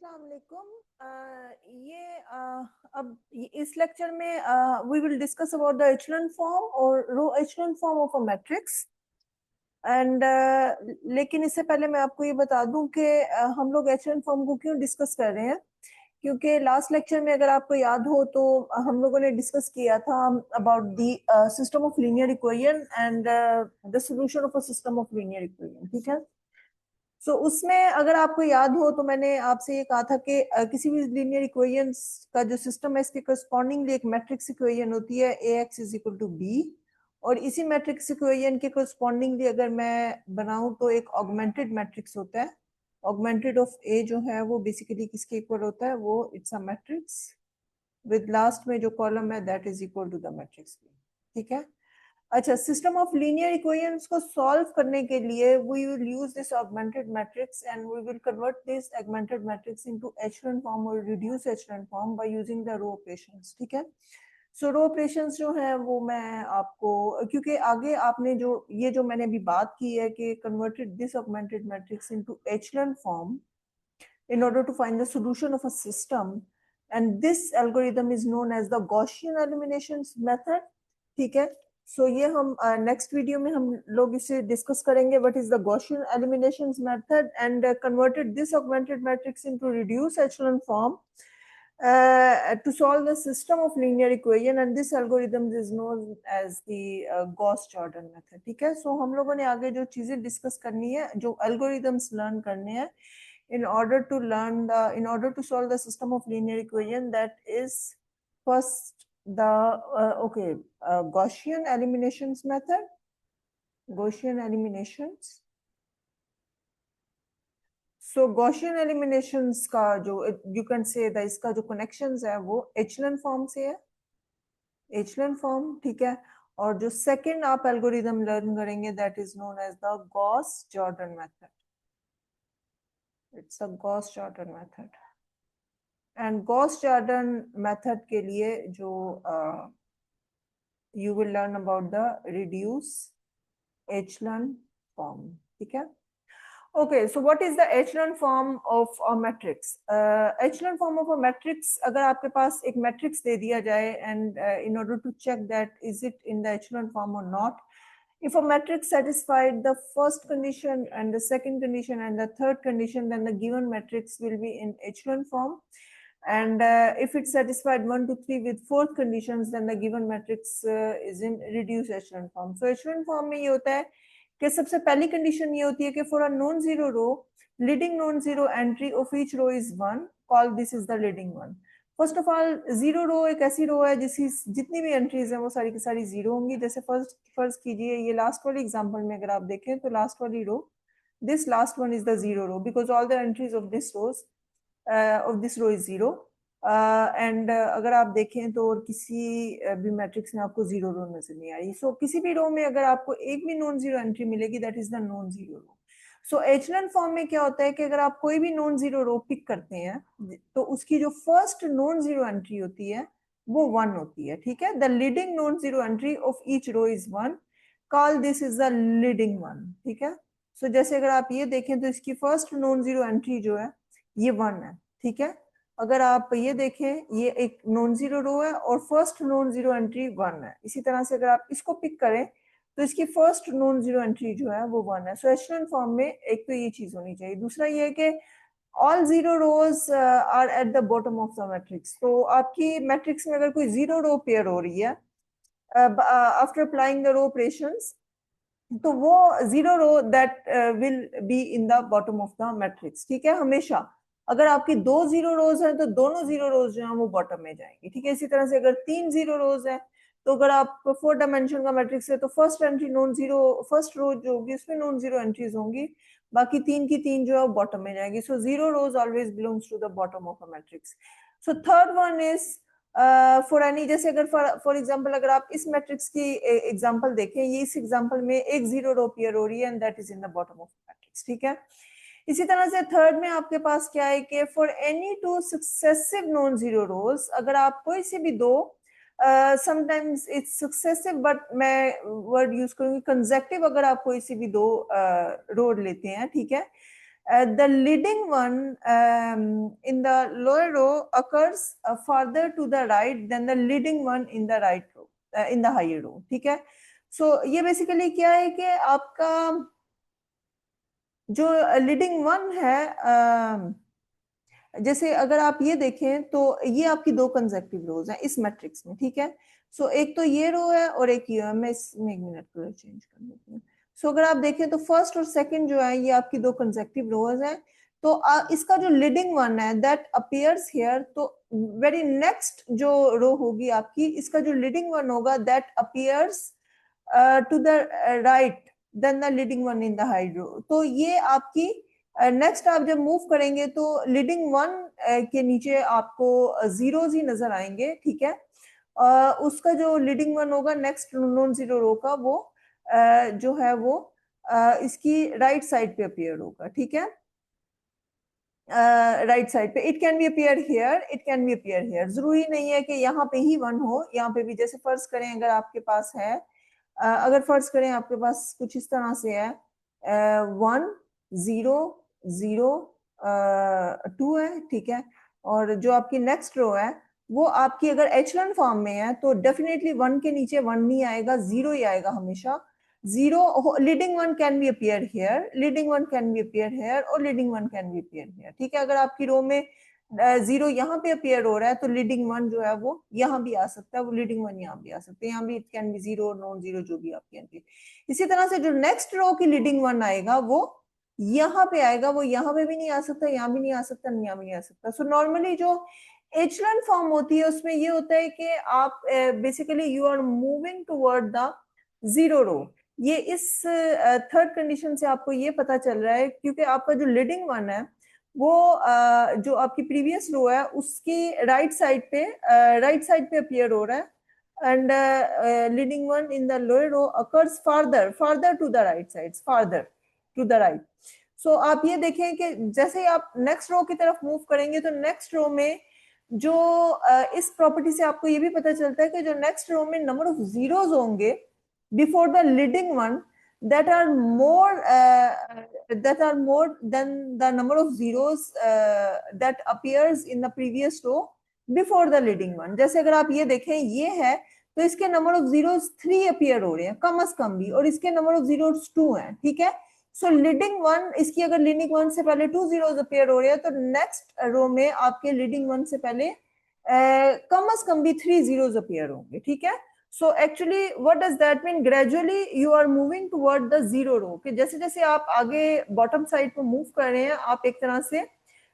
अस्सलाम वालेकुम। अब इस लेक्चर में we will discuss about the echelon form और row echelon form of a matrix and लेकिन इससे पहले मैं आपको ये बता दूं कि हम लोग एचेलॉन फॉर्म को क्यों डिस्कस कर रहे हैं, क्योंकि लास्ट लेक्चर में अगर आपको याद हो तो हम लोगों ने डिस्कस किया था about the system of linear equation and the solution of a system of linear equation. ठीक है, सो उसमें अगर आपको याद हो तो मैंने आपसे ये कहा था कि किसी भी लीनियर इक्वेशंस का जो सिस्टम है इसके करस्पॉन्डिंगली एक मैट्रिक्स इक्वेशन होती है ax is equal to b, और इसी मैट्रिक्स इक्वेशन के करस्पॉन्डिंगली अगर मैं बनाऊं तो एक ऑगमेंटेड मैट्रिक्स होता है। ऑगमेंटेड ऑफ ए जो है वो बेसिकली किसके इक्वल होता है, वो it's a matrix with last में जो कॉलम है that is equal to the matrix B. ठीक है, अच्छा, सिस्टम ऑफ लीनियर इक्वेशंस को सॉल्व करने के लिए we will use this augmented matrix and we will convert this augmented matrix into echelon form और reduce echelon form by using the row operations. ठीक है, सो रो ऑपरेशंस जो है वो मैं आपको, क्योंकि आगे आपने जो ये जो मैंने अभी बात की है कि converted this augmented matrix into echelon form in order to find the solution of a system, and this algorithm is known as the Gaussian elimination method. ठीक है, सो ये हम नेक्स्ट वीडियो में हम लोग इसे डिस्कस करेंगे, what is the Gaussian elimination method and converted this augmented matrix into reduced echelon form to solve the system of linear equation, and this algorithm is known as the Gauss-Jordan method. ठीक है, सो हम लोगों ने आगे जो चीजें discuss करनी है, जो algorithms लर्न करने हैं in order to in order to solve the system of linear equation, that is first the Gaussian eliminations method. Gaussian eliminations. So Gaussian eliminations का जो you can say that इसका जो connections है वो echelon form से है, echelon form। ठीक है, और जो second आप algorithm learn करेंगे that is known as the Gauss-Jordan method. It's a Gauss-Jordan method. And Gauss Jordan method के लिए जो you will learn about the reduce echelon form. ठीक है, okay, so what is the echelon form of a matrix? Echelon form of a matrix, अगर आपके पास एक मैट्रिक्स दे दिया जाए and in order to check that is it in the echelon form और not, if a matrix satisfied the first condition and the second condition and the third condition, then the given matrix will be in echelon form. And if it satisfied 1 to 3 with fourth conditions, then the given matrix is in reduced echelon form. So echelon form में ये होता है कि सबसे पहली condition ये होती है कि for a non-zero row, leading non-zero entry of each row is 1, call this is the leading one. First of all, zero row एक ऐसी रो है जिसकी जितनी भी एंट्रीज हैं वो सारी की सारी जीरो होंगी। जैसे फर्स्ट कीजिए ये लास्ट वाली एग्जांपल में अगर आप देखें तो लास्ट वाली row, this last one is the zero row because all the entries of this row is zero. And अगर आप देखें तो और किसी भी मैट्रिक्स में आपको जीरो रो नजर नहीं आ रही। सो किसी भी रो में अगर आपको एक भी नॉन जीरो एंट्री मिलेगी that is the non zero row. So echelon form में क्या होता है कि अगर आप कोई भी नॉन जीरो रो पिक करते हैं तो उसकी जो फर्स्ट नॉन जीरो एंट्री होती है वो 1 होती है। ठीक है, the leading non zero entry of each row is 1, call this is the leading one. ठीक है, सो जैसे अगर आप ये देखें तो इसकी फर्स्ट नॉन जीरो एंट्री जो है ये 1 है। ठीक है, अगर आप ये देखें ये एक नॉन जीरो रो है और फर्स्ट नॉन जीरो एंट्री 1 है। इसी तरह से अगर आप इसको पिक करें तो इसकी फर्स्ट नॉन जीरो एंट्री जो है वो 1 है। सो एचेलॉन फॉर्म में एक तो ये चीज होनी चाहिए। दूसरा ये है कि all zero rows are at the bottom of the matrix. तो आपकी मैट्रिक्स में अगर कोई जीरो रो पेयर हो रही है after applying the row operations, तो वो zero row that will be in the bottom of the matrix. ठीक है, हमेशा अगर आपकी 2 जीरो रोज हैं तो दोनों जीरो रोज जो है वो बॉटम में जाएंगी। ठीक है, इसी तरह से अगर 3 जीरो रोज है तो अगर आप 4 डायमेंशन का मैट्रिक्स है तो first entry non zero, first row जो होगी उसमें नॉन जीरो एंट्रीज होंगी, बाकी 3 की 3 जो है वो बॉटम में जाएगी। So zero rows always belongs to the bottom of a matrix. So third one is for any, जैसे अगर फॉर एग्जांपल अगर आप इस मैट्रिक्स की एग्जांपल देखें, ये इस एग्जांपल में एक जीरो रो अपीयर हो रही है and that is in the bottom of matrix. ठीक है, इसी तरह से थर्ड में आपके पास क्या है कि for any two successive non zero रोज, अगर आप कोई से भी दो, समटाइम्स इट्स सक्सेसिव बट मैं वर्ड यूज करूंगी कंसेक्टिव, अगर आप कोई से भी दो रो लेते हैं, ठीक है, the leading one in the lower row occurs farther to the right than the leading one in the right row, in the higher row. ठीक है. So ये basically क्या है कि आपका जो लीडिंग वन है, जैसे अगर आप ये देखें तो ये आपकी दो कंसेक्टिव रोज हैं इस मैट्रिक्स में. ठीक है. सो एक तो ये रो है और एक ये है. मैं इसमें एक मिनट कलर चेंज कर देती हूँ. सो अगर आप देखें तो फर्स्ट और सेकंड जो है ये आपकी दो कंसेक्टिव रोज हैं. तो इसका जो लीडिंग वन है दैट अपीयर्स हियर, तो वेरी नेक्स्ट जो रो होगी आपकी, इसका जो लीडिंग वन होगा that appears to the right then the leading one in the higher row. तो ये आपकी नेक्स्ट आप जब मूव करेंगे तो लीडिंग वन के नीचे आपको जीरोज ही नजर आएंगे. ठीक है. उसका जो लीडिंग वन होगा नेक्स्ट नॉन जीरो रो का, वो जो है वो इसकी राइट साइड पे अपीयर होगा. ठीक है. राइट साइड पे it can be appear here, it can be appear here. जरूरी नहीं है कि यहाँ पे ही वन हो, यहाँ पे भी. जैसे फर्ज करें अगर आपके पास है, अगर फर्ज करें आपके पास कुछ इस तरह से है, 1 0 0 2 है. ठीक है. और जो आपकी नेक्स्ट रो है वो आपकी अगर एचलन फॉर्म में है तो डेफिनेटली वन के नीचे वन नहीं आएगा, जीरो ही आएगा हमेशा. Zero, leading one can be appear here, leading one can be appear here और leading one can be appear here. ठीक है. अगर आपकी रो में जीरो यहाँ पे अपीयर हो रहा है तो लीडिंग वन जो है वो यहाँ भी आ सकता है, वो लीडिंग वन यहाँ भी आ सकते हैं. यहाँ भी it can be zero, non zero, जो भी आप कहेंगे. इसी तरह से जो नेक्स्ट रो की लीडिंग वन आएगा वो यहाँ पे आएगा, वो यहाँ पे भी नहीं आ सकता, यहाँ भी नहीं आ सकता, यहाँ भी नहीं आ सकता. सो नॉर्मली जो एचलन फॉर्म होती है उसमें ये होता है कि आप basically you are moving toward the zero row. ये इस थर्ड कंडीशन से आपको ये पता चल रहा है क्योंकि आपका जो लीडिंग वन है वो जो आपकी प्रीवियस रो है उसकी राइट साइड पे अपीयर हो रहा है. And leading one in the lower row occurs farther to the right side, farther to the right. So आप ये देखें कि जैसे ही आप नेक्स्ट रो की तरफ मूव करेंगे तो नेक्स्ट रो में जो इस प्रॉपर्टी से आपको ये भी पता चलता है कि जो नेक्स्ट रो में नंबर ऑफ जीरोस होंगे before the leading one that are more than the number of zeros that appears in the previous row before the leading one. जैसे अगर आप ये देखें ये है तो इसके नंबर ऑफ जीरोस 3 अपीयर हो रहे हैं कम अज कम भी, और इसके नंबर ऑफ जीरोस 2 हैं. ठीक है. सो लीडिंग वन, इसकी अगर लीडिंग वन से पहले 2 जीरोस अपीयर हो रहे हैं तो नेक्स्ट रो में आपके लीडिंग वन से पहले कम अज कम भी 3 जीरोस अपीयर होंगे. ठीक है. So actually what does that mean? Gradually you are moving toward the zero row. कि जैसे जैसे आप आगे बॉटम साइड पर मूव कर रहे हैं आप एक तरह से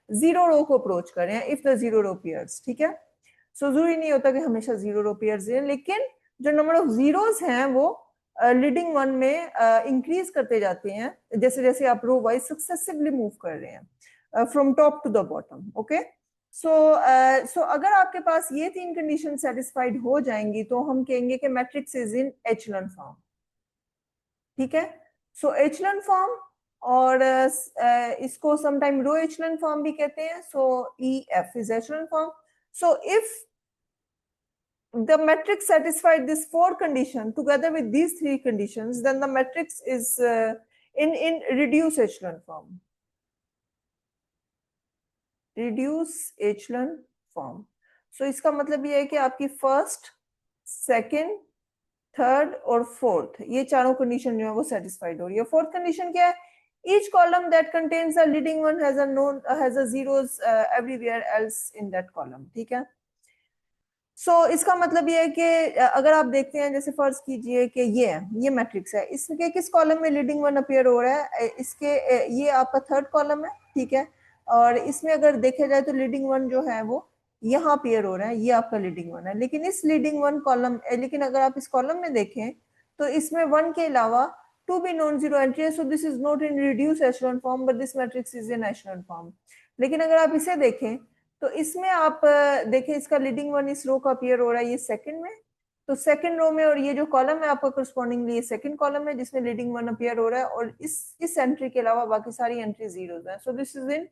जीरो रो को अप्रोच कर रहे हैं if the zero row pairs. ठीक है. सो जरूरी नहीं होता कि हमेशा जीरो रो पेयर्स हैं, लेकिन जो नंबर ऑफ जीरोस हैं वो लीडिंग वन में इंक्रीज करते जाते हैं जैसे जैसे आप रो वाइज सक्सेसिवली मूव कर रहे हैं from top to the bottom. Okay. So अगर आपके पास ये तीन कंडीशन सेटिस्फाइड हो जाएंगी तो हम कहेंगे कि मैट्रिक्स इज इन एचलन फॉर्म. ठीक है. सो एचलन फॉर्म, और इसको समटाइम रो एचलन फॉर्म भी कहते हैं. So E F is echelon form. So if the matrix satisfied this four condition together with these three conditions, then the matrix is in reduced echelon form. Reduce echelon form. So इसका मतलब ये है कि आपकी first, second, third और fourth ये चारों condition जो है वो सेटिस्फाइड हो रही है. फोर्थ कंडीशन क्या है? Each column that contains the leading one has a zeros everywhere else in that column. ठीक है. इसका मतलब ये है कि अगर आप देखते हैं जैसे फर्ज कीजिए कि ये मैट्रिक्स है, इसके किस कॉलम में लीडिंग वन अपीयर हो रहा है? इसके ये आपका थर्ड कॉलम है. ठीक है. और इसमें अगर देखा जाए तो लीडिंग वन जो है वो यहाँ अपीयर हो रहा है, ये आपका लीडिंग वन है. लेकिन इस लीडिंग वन कॉलम, लेकिन अगर आप इस कॉलम में देखें तो इसमें वन के अलावा टू भी नॉन जीरो एंट्री है. So this is not in reduce echelon form but this matrix is in echelon form. लेकिन अगर आप इसे देखें तो इसमें आप देखें इसका लीडिंग वन इस रो का अपीयर हो रहा है ये सेकंड में, तो सेकंड रो में, और ये जो कॉलम है आपका करस्पॉन्डिंगली ये सेकंड कॉलम है जिसमें लीडिंग वन अपीयर हो रहा है, और इस एंट्री के अलावा बाकी सारी एंट्री जीरोस हैं. सो this is in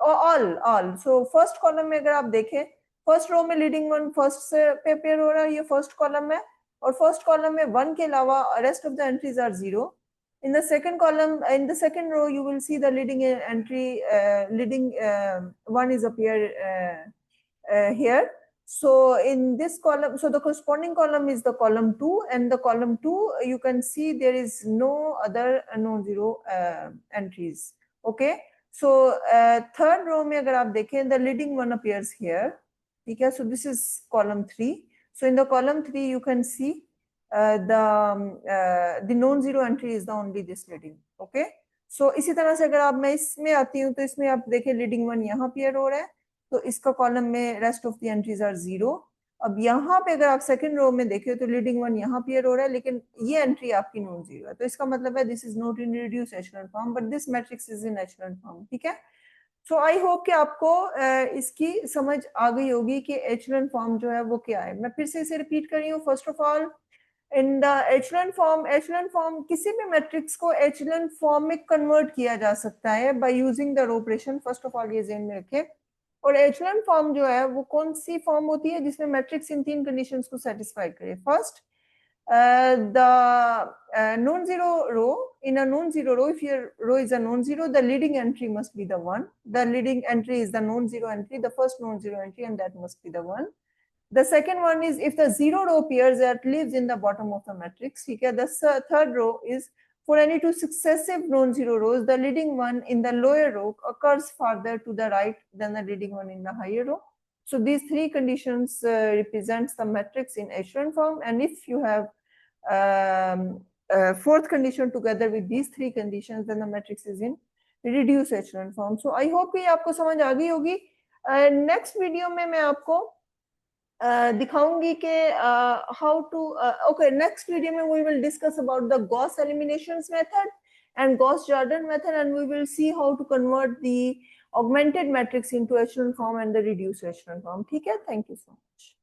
all. So first column में अगर आप देखें फर्स्ट रो में लीडिंग वन फर्स्ट से पे अपीयर हो रहा है, ये फर्स्ट कॉलम है, और फर्स्ट कॉलम में वन के अलावा rest of the entries are zero. In the second column, in the second row, you will see the leading entry, leading one is appear here. So in this column, so the corresponding column is the column 2, and the column 2, you can see there is no other non-zero entries. Okay. So third row में अगर आप देखें, the leading one appears here. ठीक है. So this is column 3. So in the column 3, you can see the non-zero entry is the only this leading. Okay. So इसी तरह से अगर आप मैं इसमें आती हूँ तो इसमें आप देखें leading one यहाँ appear हो रहा है, तो इसका कॉलम में rest of the entries are 0. अब यहाँ पे अगर आप सेकंड रो में देखें तो लीडिंग वन यहाँ अपीयर हो रहा है, लेकिन ये एंट्री आपकी नॉन जीरो है, तो इसका मतलब है this is not in reduce echelon form but this matrix is in echelon form. ठीक है. सो आई होप कि आपको इसकी समझ आ गई होगी कि एचेलॉन फॉर्म जो है वो क्या है. मैं फिर से इसे रिपीट कर रही हूँ. First of all, in the echelon form किसी भी मैट्रिक्स को एचेलॉन फॉर्म में कन्वर्ट किया जा सकता है by using the row operation. First of all ये ध्यान में रखें. और एचेलॉन फॉर्म जो है वो कौन सी फॉर्म होती है जिसमें मैट्रिक्स इन 3 कंडीशंस को सेटिस्फाई करे. First, the non-zero row. In a non-zero row, if your row is a non-zero, the leading entry must be the 1. The leading entry is the non-zero entry, the first non-zero entry, and that must be the 1. The second one is if the 0 row appears that lives in the bottom of the matrix. Okay? The third row is for any 2 successive non-zero rows, the leading one in the lower row occurs farther to the right than the leading one in the higher row. So these 3 conditions represents the matrix in echelon form, and if you have fourth condition together with these 3 conditions, then the matrix is in reduced echelon form. So I hope कि आपको समझ आ गई होगी. Next video में मैं आपको दिखाऊंगी कि how to okay, next video में we will discuss about the Gauss eliminations method and Gauss-Jordan method, and we will see how to convert the augmented matrix into echelon form and the reduced echelon form. ठीक है. Thank you so much.